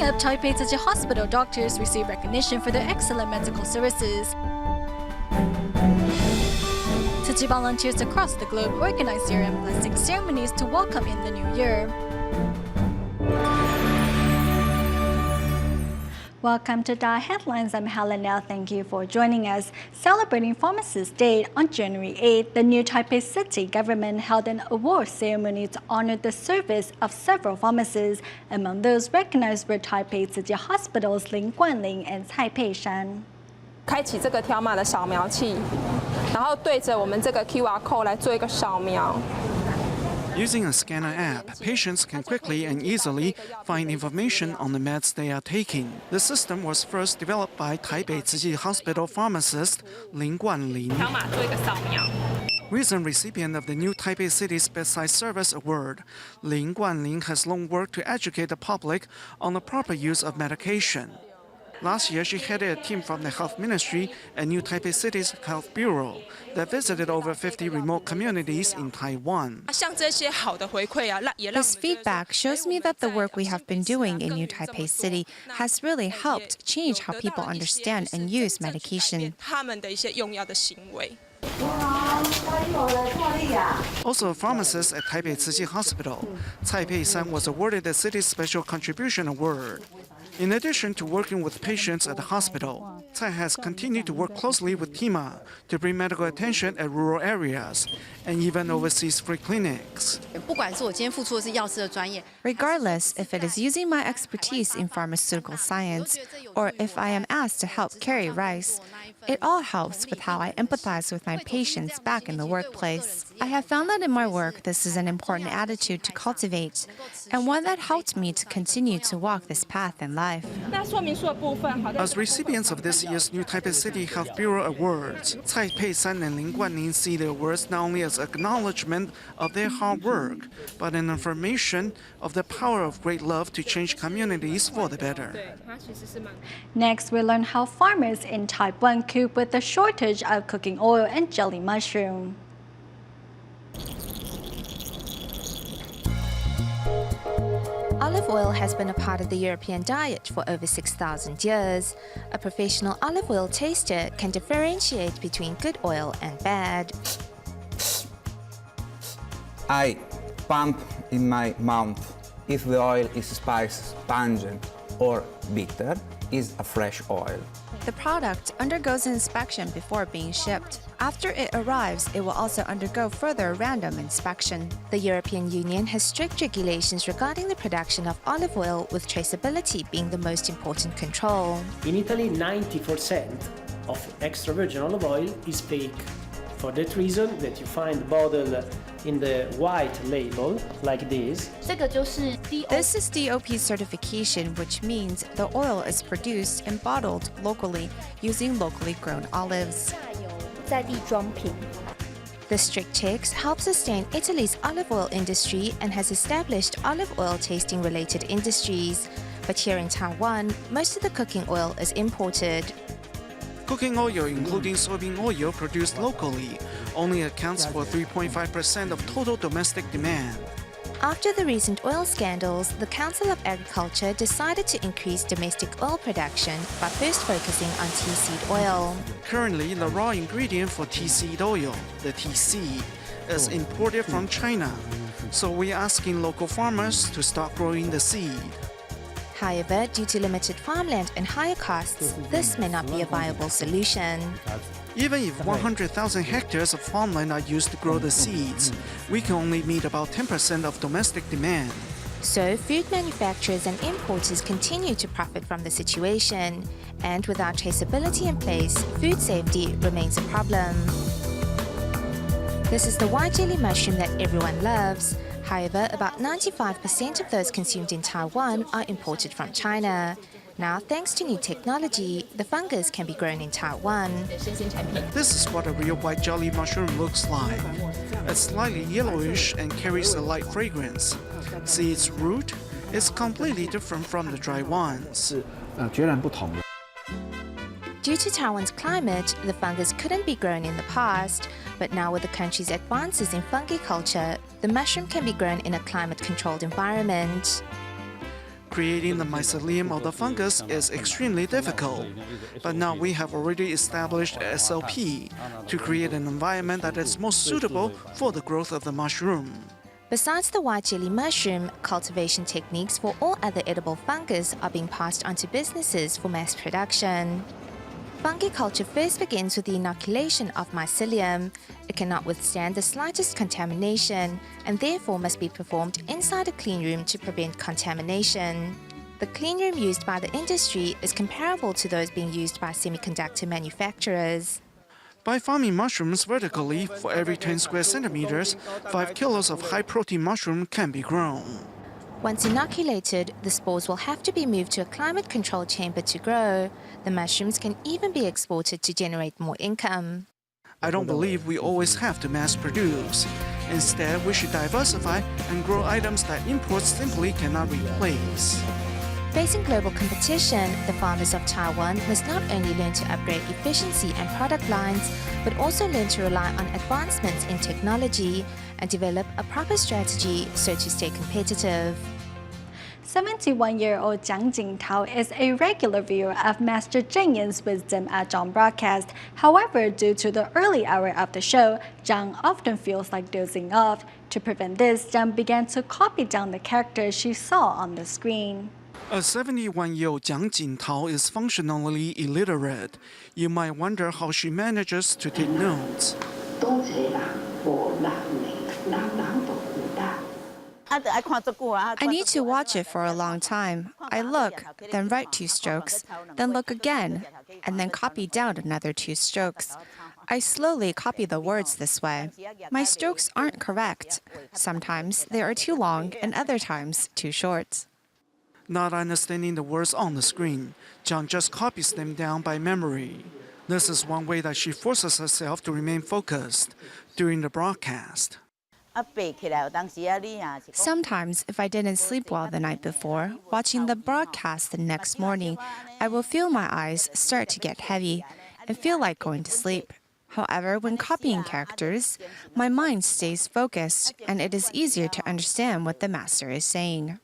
of Taipei Tzu Chi Hospital doctors receive recognition for their excellent medical services. Tzu Chi volunteers across the globe organize Yearend blessing ceremonies to welcome in the new year. Welcome to DaAi Headlines. I'm Helen Now. Thank you for joining us. Celebrating Pharmacist Day on January 8th, the new Taipei City government held an award ceremony to honor the service of several pharmacists. Among those recognized were Taipei Tzu Chi Hospital's Lin Guanling and Taipei Shan. 开启这个条码的扫描器，然后对着我们这个 QR code 来做一个扫描。 Using a scanner app, patients can quickly and easily find information on the meds they are taking. The system was first developed by Taipei Tzu Chi Hospital pharmacist Lin Guanling. 条码做一个扫描。 Recent recipient of the new Taipei City's Bedside Service Award, Lin Guanling has long worked to educate the public on the proper use of medication. Last year, she headed a team from the Health Ministry and New Taipei City's Health Bureau that visited over 50 remote communities in Taiwan. This feedback shows me that the work we have been doing in New Taipei City has really helped change how people understand and use medication. Also a pharmacist at Taipei Tzu Chi Hospital, Taipei San was awarded the city's Special Contribution Award. In addition to working with patients at the hospital, Tsai has continued to work closely with TIMA to bring medical attention at rural areas and even overseas free clinics. Regardless if it is using my expertise in pharmaceutical science or if I am asked to help carry rice, it all helps with how I empathize with my patients back in the workplace. I have found that in my work this is an important attitude to cultivate and one that helped me to continue to walk this path in life. As recipients of this year's New Taipei City Health Bureau Awards, Taipei San and Lin Guanling see the awards not only as acknowledgement of their hard work, but an affirmation of the power of great love to change communities for the better. Next, we learn how farmers in Taiwan cope with the shortage of cooking oil and jelly mushroom. Olive oil has been a part of the European diet for over 6,000 years. A professional olive oil taster can differentiate between good oil and bad. I pump in my mouth if the oil is spicy, pungent, or bitter, is a fresh oil. The product undergoes an inspection before being shipped. After it arrives, it will also undergo further random inspection. The European Union has strict regulations regarding the production of olive oil, with traceability being the most important control. In Italy, 90% of extra virgin olive oil is fake. For that reason that you find the bottle in the white label, like this. This is DOP certification, which means the oil is produced and bottled locally using locally grown olives. The strict checks help sustain Italy's olive oil industry and has established olive oil tasting related industries. But here in Taiwan, most of the cooking oil is imported. Cooking oil, including soybean oil produced locally, only accounts for 3.5% of total domestic demand. After the recent oil scandals, the Council of Agriculture decided to increase domestic oil production by first focusing on tea seed oil. Currently, the raw ingredient for tea seed oil, the tea seed, is imported from China. So we're asking local farmers to start growing the seed. However, due to limited farmland and higher costs, this may not be a viable solution. Even if 100,000 hectares of farmland are used to grow the seeds, we can only meet about 10% of domestic demand. So, food manufacturers and importers continue to profit from the situation. And without traceability in place, food safety remains a problem. This is the white jelly mushroom that everyone loves. However, about 95% of those consumed in Taiwan are imported from China. Now, thanks to new technology, the fungus can be grown in Taiwan. This is what a real white jelly mushroom looks like. It's slightly yellowish and carries a light fragrance. See its root? It's completely different from the dry ones. Due to Taiwan's climate, the fungus couldn't be grown in the past, but now with the country's advances in fungi culture, the mushroom can be grown in a climate-controlled environment. Creating the mycelium of the fungus is extremely difficult, but now we have already established a SOP to create an environment that is most suitable for the growth of the mushroom. Besides the white jelly mushroom, cultivation techniques for all other edible fungus are being passed on to businesses for mass production. Fungi culture first begins with the inoculation of mycelium. It cannot withstand the slightest contamination and therefore must be performed inside a clean room to prevent contamination. The clean room used by the industry is comparable to those being used by semiconductor manufacturers. By farming mushrooms vertically, for every 10 square centimeters, 5 kilos of high-protein mushroom can be grown. Once inoculated, the spores will have to be moved to a climate-controlled chamber to grow. The mushrooms can even be exported to generate more income. I don't believe we always have to mass produce. Instead, we should diversify and grow items that imports simply cannot replace. Facing global competition, the farmers of Taiwan must not only learn to upgrade efficiency and product lines, but also learn to rely on advancements in technology and develop a proper strategy so to stay competitive. 71-year-old Jiang Jintao is a regular viewer of Master Jiang Yin's wisdom at Zhang broadcast. However, due to the early hour of the show, Jiang often feels like dozing off. To prevent this, Jiang began to copy down the characters she saw on the screen. A 71-year-old Jiang Jintao is functionally illiterate. You might wonder how she manages to take notes. I need to watch it for a long time. I look, then write 2 strokes, then look again, and then copy down another 2 strokes. I slowly copy the words this way. My strokes aren't correct. Sometimes they are too long and other times too short. Not understanding the words on the screen, Jiang just copies them down by memory. This is one way that she forces herself to remain focused during the broadcast. Sometimes, if I didn't sleep well the night before, watching the broadcast the next morning, I will feel my eyes start to get heavy and feel like going to sleep. However, when copying characters, my mind stays focused and it is easier to understand what the master is saying.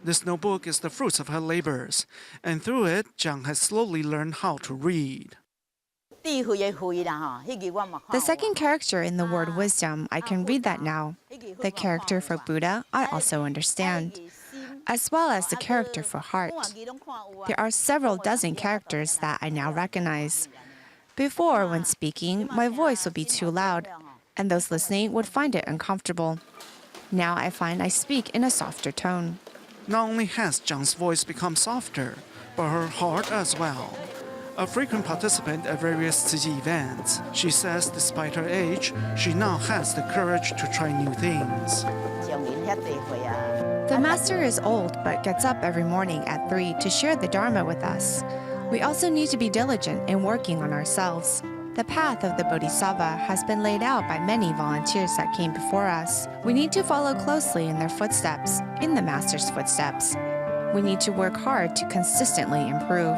This notebook is the fruits of her labors, and through it, Jiang has slowly learned how to read. The second character in the word wisdom, I can read that now. The character for Buddha, I also understand, as well as the character for heart. There are several dozen characters that I now recognize. Before, when speaking, my voice would be too loud, and those listening would find it uncomfortable. Now I find I speak in a softer tone. Not only has Jiang's voice become softer, but her heart as well. A frequent participant at various Tzu Chi events, she says despite her age, she now has the courage to try new things. The master is old but gets up every morning at 3 to share the Dharma with us. We also need to be diligent in working on ourselves. The path of the Bodhisattva has been laid out by many volunteers that came before us. We need to follow closely in their footsteps, in the master's footsteps. We need to work hard to consistently improve.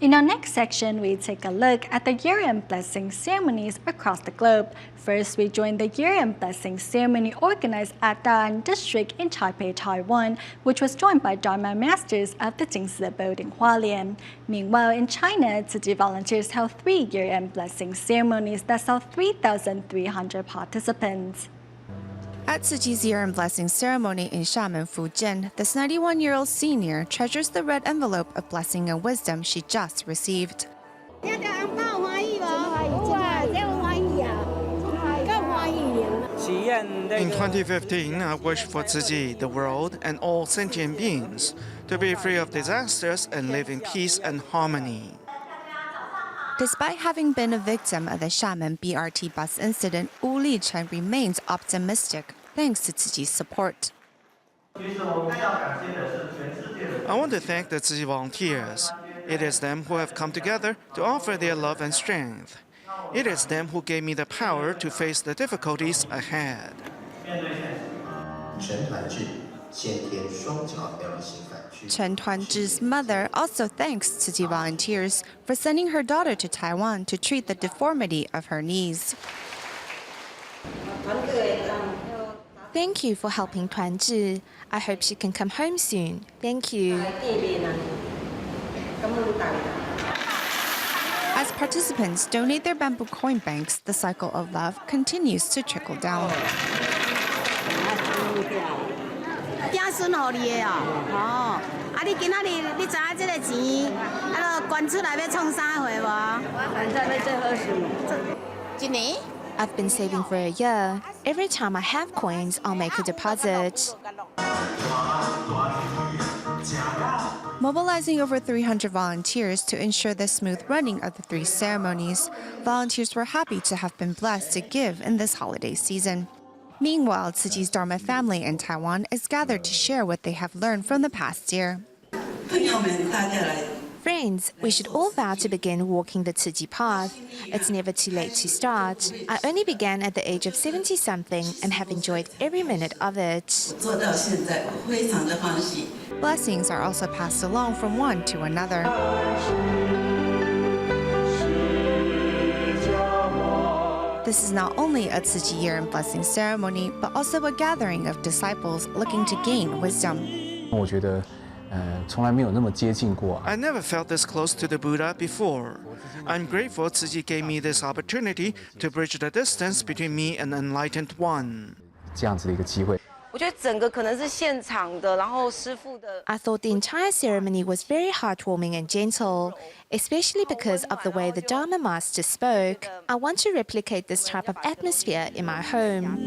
In our next section, we take a look at the Yearend blessing ceremonies across the globe. First, we join the Yearend blessing ceremony organized at Da'an District in Taipei, Taiwan, which was joined by Dharma masters of the Jingsi abode in Hualien. Meanwhile, in China, Tzu Chi volunteers held 3 Yearend blessing ceremonies that saw 3,300 participants. At Tzu Chi's Yearend blessing ceremony in Xiamen, Fujian, this 91-year-old senior treasures the red envelope of blessing and wisdom she just received. In 2015, I wish for Tzu Chi, the world, and all sentient beings to be free of disasters and live in peace and harmony. Despite having been a victim of the Xiamen BRT bus incident, Wu Lichen remains optimistic thanks to Tzu Chi's support. I want to thank the Tzu Chi volunteers. It is them who have come together to offer their love and strength. It is them who gave me the power to face the difficulties ahead. Chen Tuanzhi's mother also thanks Tzu Chi volunteers for sending her daughter to Taiwan to treat the deformity of her knees. Thank you for helping Tuanzhi. I hope she can come home soon. Thank you. As participants donate their bamboo coin banks, the cycle of love continues to trickle down. I've been saving for a year. Every time I have coins, I'll make a deposit. Mobilizing over 300 volunteers to ensure the smooth running of the 3 ceremonies, volunteers were happy to have been blessed to give in this holiday season. Meanwhile, Tzu Chi's Dharma family in Taiwan is gathered to share what they have learned from the past year. Friends, we should all vow to begin walking the Tzu Chi path. It's never too late to start. I only began at the age of 70-something and have enjoyed every minute of it. Blessings are also passed along from one to another. This is not only a Tzu Chi Yearend blessing ceremony, but also a gathering of disciples looking to gain wisdom. I never felt this close to the Buddha before. I'm grateful Tzu Chi gave me this opportunity to bridge the distance between me and the enlightened one. I thought the entire ceremony was very heartwarming and gentle, especially because of the way the Dharma Master spoke. I want to replicate this type of atmosphere in my home.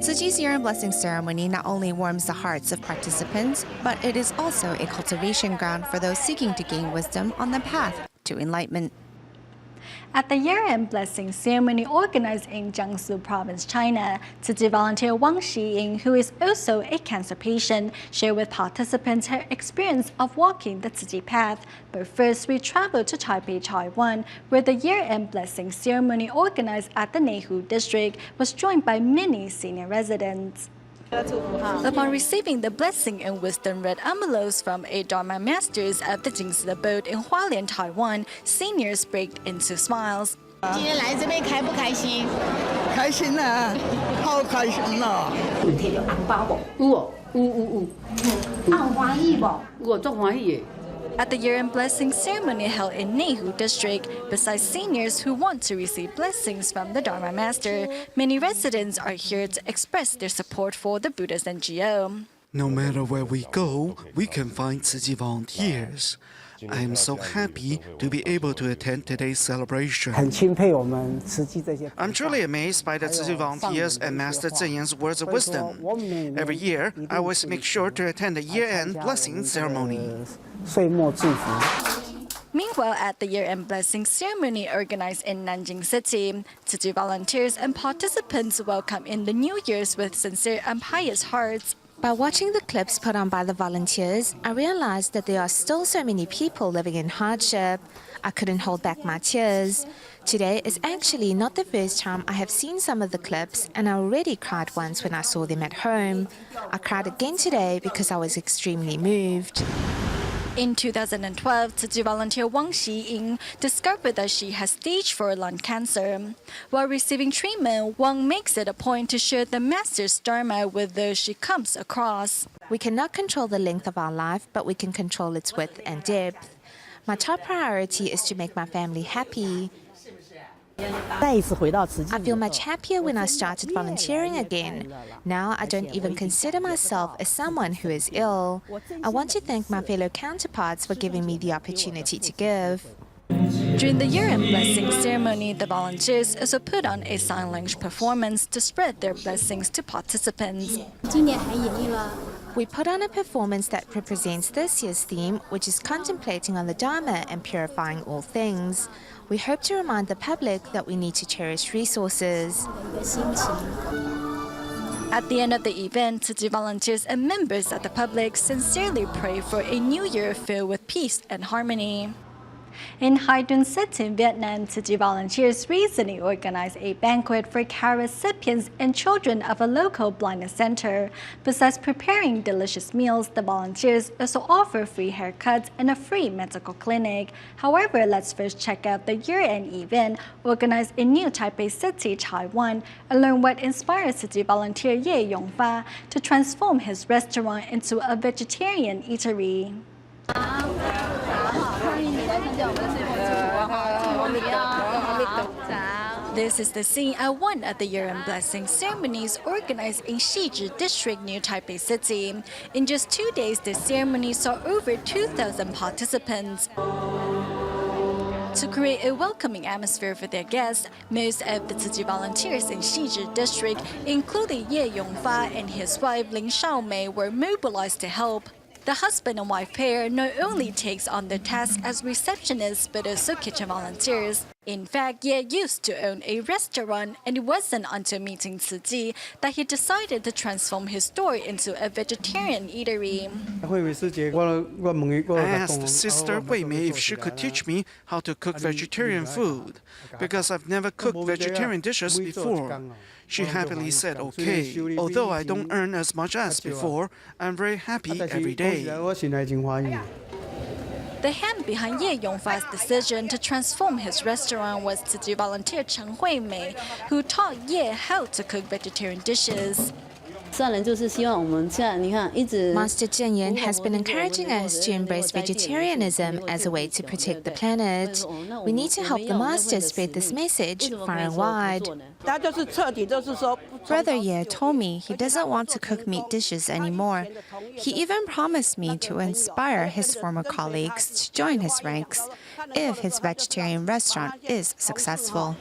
Tzu Chi's Yearend blessing ceremony not only warms the hearts of participants, but it is also a cultivation ground for those seeking to gain wisdom on the path to enlightenment. At the year-end blessing ceremony organized in Jiangsu Province, China, Tzu Chi volunteer Wang Xiying, who is also a cancer patient, shared with participants her experience of walking the Tzu Chi path. But first, we traveled to Taipei, Taiwan, where the year-end blessing ceremony organized at the Neihu district was joined by many senior residents. Upon receiving the blessing and wisdom red envelopes from 8 Dharma masters at the Jingsi abode in Hualien, Taiwan, seniors break into smiles. At the year-end blessing ceremony held in Neihu district, besides seniors who want to receive blessings from the Dharma Master, many residents are here to express their support for the Buddha's NGO. No matter where we go, we can find Tzu Chi volunteers. I am so happy to be able to attend today's celebration. I'm truly amazed by the Tzu Chi volunteers and Master Zhen Yan's words of wisdom. Every year, I always make sure to attend the year-end blessing ceremony. Meanwhile, at the year-end blessing ceremony organized in Nanjing City, Tzu Chi volunteers and participants welcome in the New Year's with sincere and pious hearts. By watching the clips put on by the volunteers, I realized that there are still so many people living in hardship. I couldn't hold back my tears. Today is actually not the first time I have seen some of the clips, and I already cried once when I saw them at home. I cried again today because I was extremely moved. In 2012, Tzu Chi volunteer Wang Xiying discovered that she has stage 4 lung cancer. While receiving treatment, Wang makes it a point to share the Master's Dharma with those she comes across. We cannot control the length of our life, but we can control its width and depth. My top priority is to make my family happy. I feel much happier when I started volunteering again. Now I don't even consider myself as someone who is ill. I want to thank my fellow counterparts for giving me the opportunity to give. During the year-end blessing ceremony, the volunteers also put on a sign language performance to spread their blessings to participants. We put on a performance that represents this year's theme, which is contemplating on the Dharma and purifying all things. We hope to remind the public that we need to cherish resources. At the end of the event, Tzu Chi volunteers and members of the public sincerely pray for a new year filled with peace and harmony. In Haidun City, Vietnam, Tzu Chi volunteers recently organized a banquet for care recipients and children of a local blindness center. Besides preparing delicious meals, the volunteers also offer free haircuts and a free medical clinic. However, let's first check out the year-end event organized in New Taipei City, Taiwan, and learn what inspired Tzu Chi volunteer Ye Yongfa to transform his restaurant into a vegetarian eatery. This is the scene at one of the Yearend blessing ceremonies organized in Shiji District near Taipei City. In just 2 days, the ceremony saw over 2,000 participants. To create a welcoming atmosphere for their guests, most of the Tzu Chi volunteers in Shiji District, including Ye Yongfa and his wife Lin Shaomei, were mobilized to help. The husband and wife pair not only takes on their task as receptionists but also kitchen volunteers. In fact, Ye used to own a restaurant, and it wasn't until meeting Tzu Chi that he decided to transform his store into a vegetarian eatery. I asked Sister Wei Mei if she could teach me how to cook vegetarian food, because I've never cooked vegetarian dishes before. She happily said okay. Although I don't earn as much as before, I'm very happy every day. The hand behind Ye Yongfa's decision to transform his restaurant was Tzu Chi volunteer Chen Huimei, who taught Ye how to cook vegetarian dishes. Master Garyun has been encouraging us to embrace vegetarianism as a way to protect the planet. We need to help the master spread this message far and wide. Brother Ye told me he doesn't want to cook meat dishes anymore. He even promised me to inspire his former colleagues to join his ranks if his vegetarian restaurant is successful.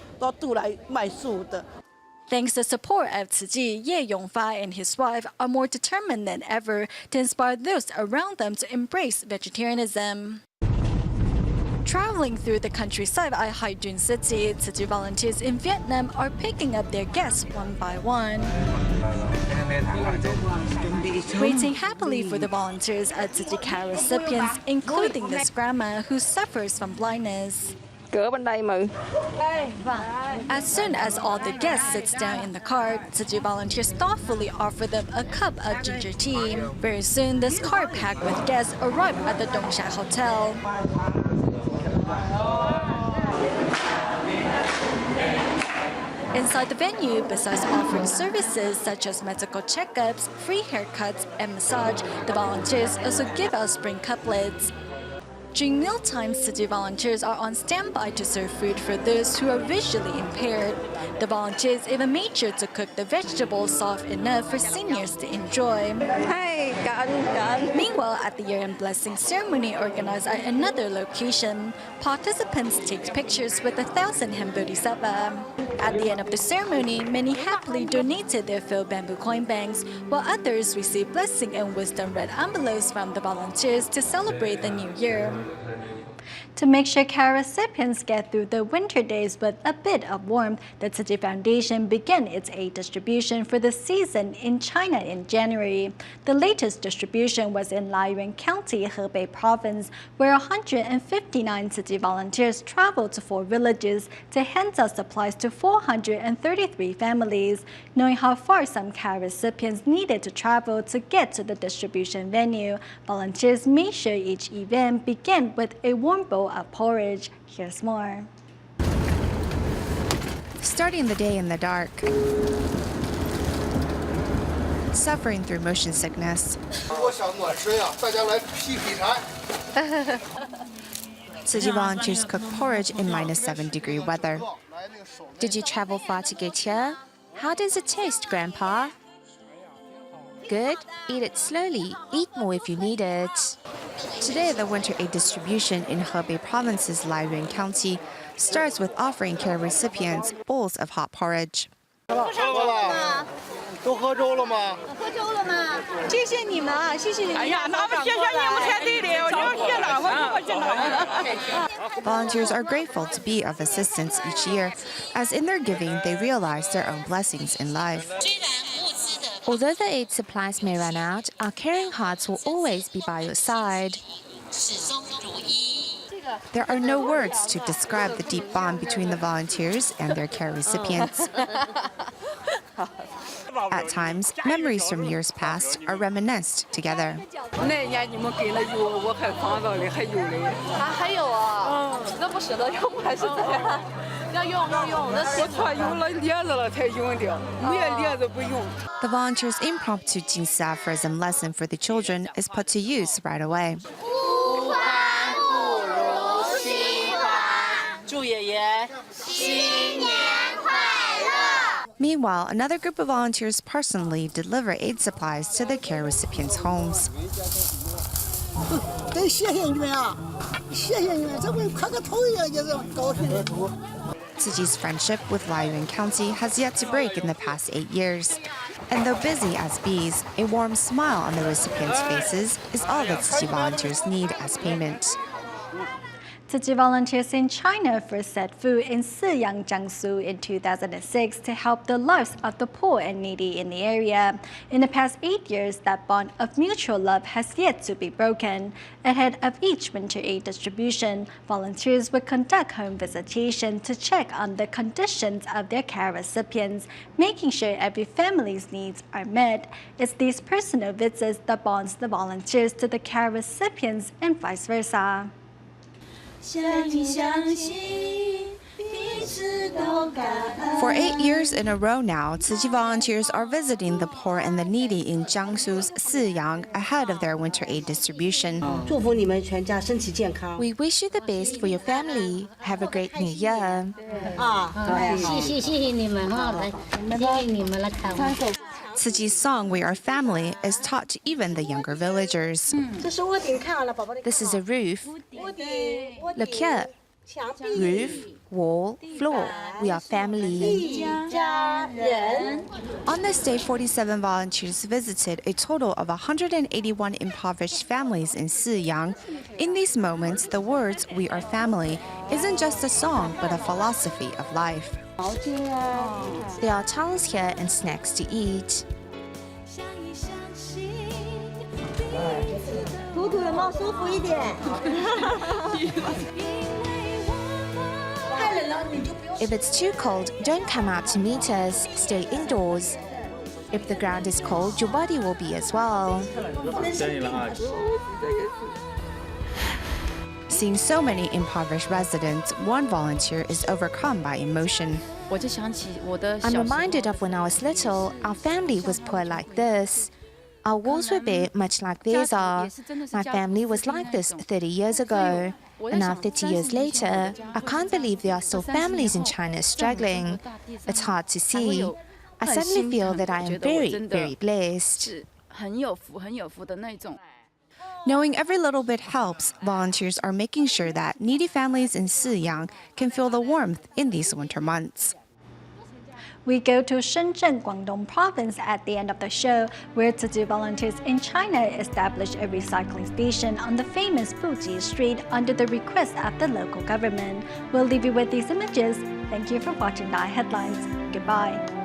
Thanks to the support of Tzu Chi, Ye Yongfa and his wife are more determined than ever to inspire those around them to embrace vegetarianism. Traveling through the countryside at Haidun City, Tzu Chi volunteers in Vietnam are picking up their guests one by one. Waiting happily for the volunteers are Tzu Chi care recipients, including this grandma who suffers from blindness. As soon as all the guests sit down in the car, Tzu Chi volunteers thoughtfully offer them a cup of ginger tea. Very soon, this car packed with guests arrived at the Dongsha Hotel. Inside the venue, besides offering services such as medical checkups, free haircuts, and massage, the volunteers also give out spring couplets. During mealtimes, Tzu Chi volunteers are on standby to serve food for those who are visually impaired. The volunteers even made sure to cook the vegetables soft enough for seniors to enjoy. Meanwhile, at the year-end blessing ceremony organized at another location, participants take pictures with 1,000 hen bodhisattva. At the end of the ceremony, many happily donated their filled bamboo coin banks, while others received blessing and wisdom red envelopes from the volunteers to celebrate the new year. To make sure care recipients get through the winter days with a bit of warmth, the Tzu Chi Foundation began its aid distribution for the season in China in January. The latest distribution was in Yearend County, Hebei Province, where 159 Tzu Chi volunteers traveled to 4 villages to hand out supplies to 433 families. Knowing how far some care recipients needed to travel to get to the distribution venue, volunteers made sure each event began with a warm bowl of porridge. Here's more. Starting the day in the dark, suffering through motion sickness, Tzu Chi volunteers cook porridge in -7-degree weather. Did you travel far to get here? How does it taste, Grandpa? Good? Eat it slowly. Eat more if you need it. Today, the winter aid distribution in Hebei Province's Yearend County starts with offering care recipients bowls of hot porridge. Volunteers are grateful to be of assistance each year, as in their giving, they realize their own blessings in life. Although the aid supplies may run out, our caring hearts will always be by your side. There are no words to describe the deep bond between the volunteers and their care recipients. At times, memories from years past are reminisced together. The volunteers' impromptu Jingsi aphorism lesson for the children is put to use right away. Meanwhile, another group of volunteers personally deliver aid supplies to the care recipients' homes. Tzu Chi's friendship with Liuyuan County has yet to break in the past 8 years. And though busy as bees, a warm smile on the recipients' faces is all that Tzu Chi volunteers need as payment. Tzu Chi volunteers in China first set foot in Siyang, Jiangsu in 2006 to help the lives of the poor and needy in the area. In the past 8 years, that bond of mutual love has yet to be broken. Ahead of each winter aid distribution, volunteers will conduct home visitation to check on the conditions of their care recipients, making sure every family's needs are met. It's these personal visits that bonds the volunteers to the care recipients and vice versa. For 8 years in a row now, Tzu Chi volunteers are visiting the poor and the needy in Jiangsu's Siyang ahead of their winter aid distribution. We wish you the best for your family. Have a great new year. Tzu Chi's song, We Are Family, is taught to even the younger villagers. This is a roof. Look here. Roof, wall, floor. We are family. On this day, 47 volunteers visited a total of 181 impoverished families in Siyang. In these moments, the words, We Are Family, isn't just a song, but a philosophy of life. There are towels here and snacks to eat. If it's too cold, don't come out to meet us. Stay indoors. If the ground is cold, your body will be as well. Seeing so many impoverished residents, one volunteer is overcome by emotion. I'm reminded of when I was little, our family was poor like this. Our walls were bare, much like theirs are. My family was like this 30 years ago. And now 30 years later, I can't believe there are still families in China struggling. It's hard to see. I suddenly feel that I am very, very blessed. Knowing every little bit helps, volunteers are making sure that needy families in Siyang can feel the warmth in these winter months. We go to Shenzhen, Guangdong province at the end of the show, where Tzu Chi volunteers in China established a recycling station on the famous Fuji Street under the request of the local government. We'll leave you with these images. Thank you for watching DaAi Headlines. Goodbye.